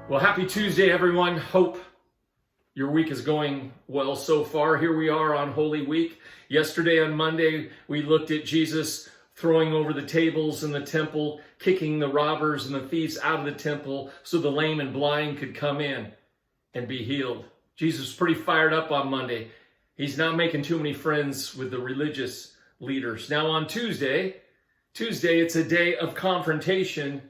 Well, happy Tuesday, everyone. Hope your week is going well so far. Here we are on Holy Week. Yesterday on Monday, we looked at Jesus throwing over the tables in the temple, kicking the robbers and the thieves out of the temple so the lame and blind could come in and be healed. Jesus was pretty fired up on Monday. He's not making too many friends with the religious leaders. Now on Tuesday, it's a day of confrontation.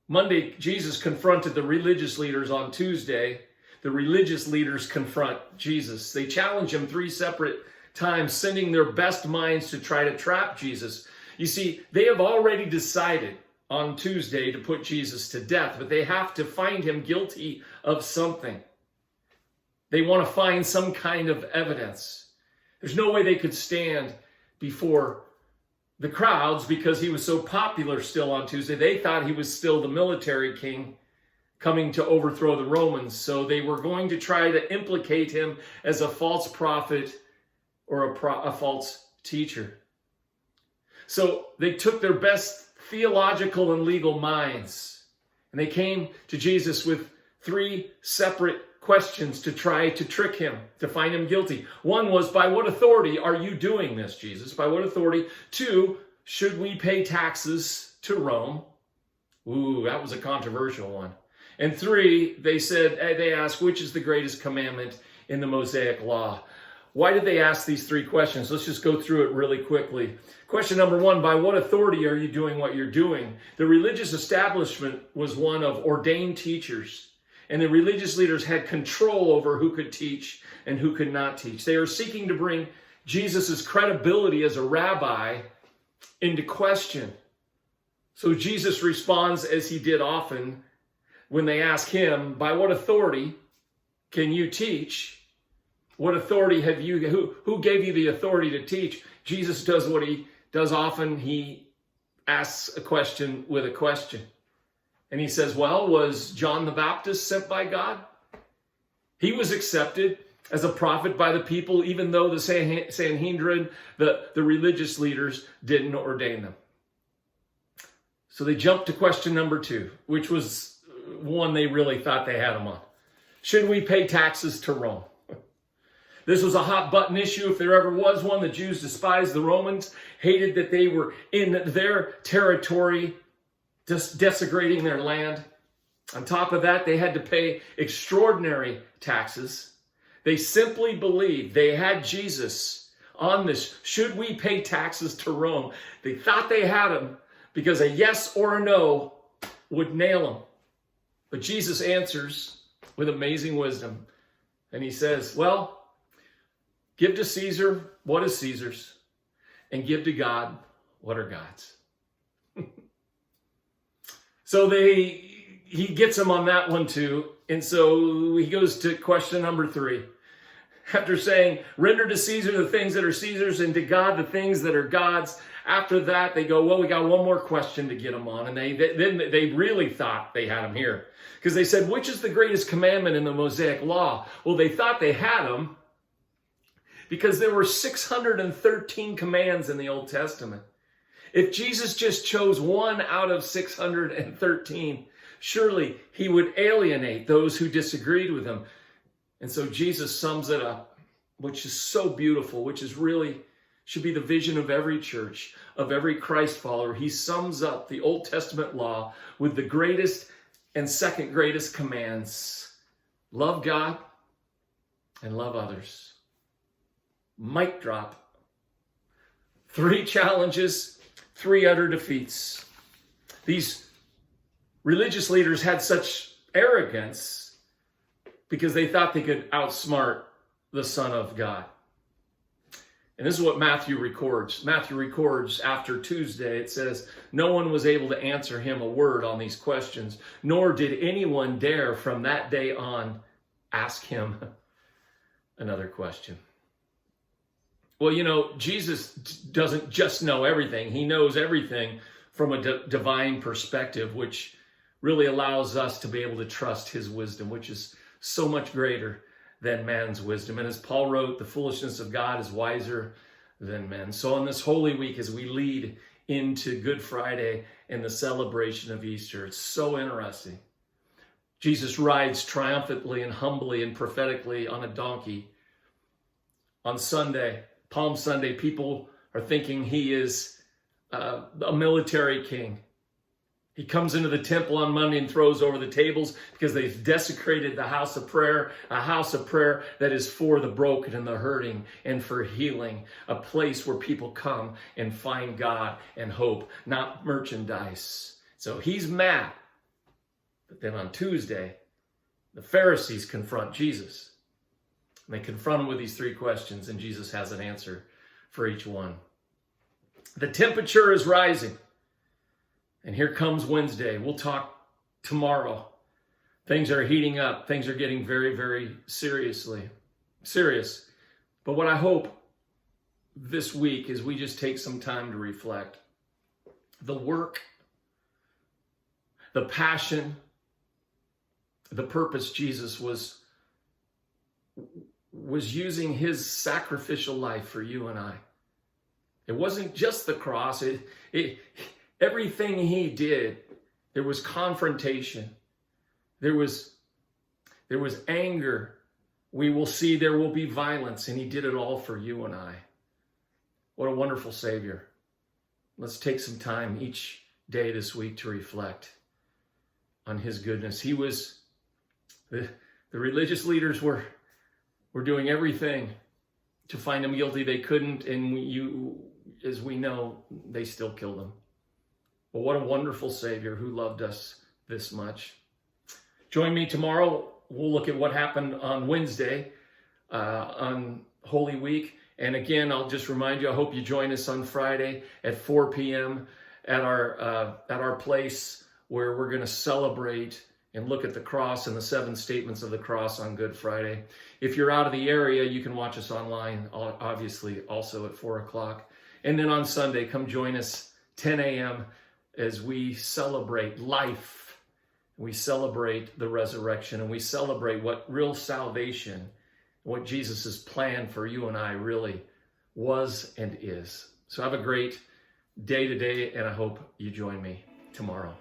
Monday, Jesus confronted the religious leaders. On Tuesday, the religious leaders confront Jesus. They challenge him 3 separate times, sending their best minds to try to trap Jesus. You see, they have already decided on Tuesday to put Jesus to death, but they have to find him guilty of something. They want to find some kind of evidence. There's no way they could stand before the crowds because he was so popular still on Tuesday. They thought he was still the military king coming to overthrow the Romans. So they were going to try to implicate him as a false prophet or a false teacher. So they took their best theological and legal minds, and they came to Jesus with 3 separate questions to try to trick him, to find him guilty. One was, by what authority are you doing this, Jesus? By what authority? 2, should we pay taxes to Rome? Ooh, that was a controversial one. And 3, they asked, which is the greatest commandment in the Mosaic law? Why did they ask these 3 questions? Let's just go through it really quickly. Question number 1, by what authority are you doing what you're doing? The religious establishment was one of ordained teachers, and the religious leaders had control over who could teach and who could not teach. They were seeking to bring Jesus' credibility as a rabbi into question. So Jesus responds as he did often when they ask him, by what authority can you teach? What authority have you, who gave you the authority to teach? Jesus does what he does often. He asks a question with a question. And he says, well, was John the Baptist sent by God? He was accepted as a prophet by the people, even though the Sanhedrin, the religious leaders, didn't ordain them. So they jumped to question number 2, which was one they really thought they had him on. Should we pay taxes to Rome? This was a hot button issue if there ever was one. The Jews despised the Romans, hated that they were in their territory, just desecrating their land. On top of that, they had to pay extraordinary taxes. They simply believed they had Jesus on this. Should we pay taxes to Rome? They thought they had him because a yes or a no would nail him. But Jesus answers with amazing wisdom. And he says, well, give to Caesar what is Caesar's, and give to God what are God's. So he gets him on that one too. And so he goes to question number 3. After saying, render to Caesar the things that are Caesar's and to God the things that are God's. After that, they go, well, we got one more question to get him on. And they really thought they had him here. Because they said, which is the greatest commandment in the Mosaic law? Well, they thought they had him because there were 613 commands in the Old Testament. If Jesus just chose one out of 613, surely he would alienate those who disagreed with him. And so Jesus sums it up, which is so beautiful, which is really should be the vision of every church, of every Christ follower. He sums up the Old Testament law with the greatest and second greatest commands. Love God and love others. Mic drop. 3 challenges, 3 utter defeats. These religious leaders had such arrogance because they thought they could outsmart the Son of God. And this is what Matthew records. Matthew records after Tuesday, it says, no one was able to answer him a word on these questions, nor did anyone dare from that day on ask him another question. Well, you know, Jesus doesn't just know everything. He knows everything from a divine perspective, which really allows us to be able to trust his wisdom, which is so much greater than man's wisdom. And as Paul wrote, the foolishness of God is wiser than men. So on this Holy Week, as we lead into Good Friday and the celebration of Easter, it's so interesting. Jesus rides triumphantly and humbly and prophetically on a donkey. On Sunday, Palm Sunday, people are thinking he is a military king. He comes into the temple on Monday and throws over the tables because they've desecrated the house of prayer, a house of prayer that is for the broken and the hurting and for healing, a place where people come and find God and hope, not merchandise. So he's mad. But then on Tuesday, the Pharisees confront Jesus. And they confront him with these three questions, and Jesus has an answer for each one. The temperature is rising. And here comes Wednesday. We'll talk tomorrow. Things are heating up. Things are getting very, very serious. But what I hope this week is we just take some time to reflect. The work, the passion, the purpose Jesus was using his sacrificial life for you and I. It wasn't just the cross. Everything he did, there was confrontation. There was anger. We will see there will be violence, and he did it all for you and I. What a wonderful Savior. Let's take some time each day this week to reflect on his goodness. The religious leaders were doing everything to find him guilty. They couldn't, and as we know, they still killed him. But what a wonderful Savior who loved us this much. Join me tomorrow. We'll look at what happened on Wednesday, on Holy Week. And again, I'll just remind you, I hope you join us on Friday at 4 p.m. at our place where we're going to celebrate and look at the cross and the 7 statements of the cross on Good Friday. If you're out of the area, you can watch us online, obviously, also at 4 o'clock. And then on Sunday, come join us 10 a.m. as we celebrate life. We celebrate the resurrection, and we celebrate what real salvation, what Jesus' plan for you and I really was and is. So have a great day today, and I hope you join me tomorrow.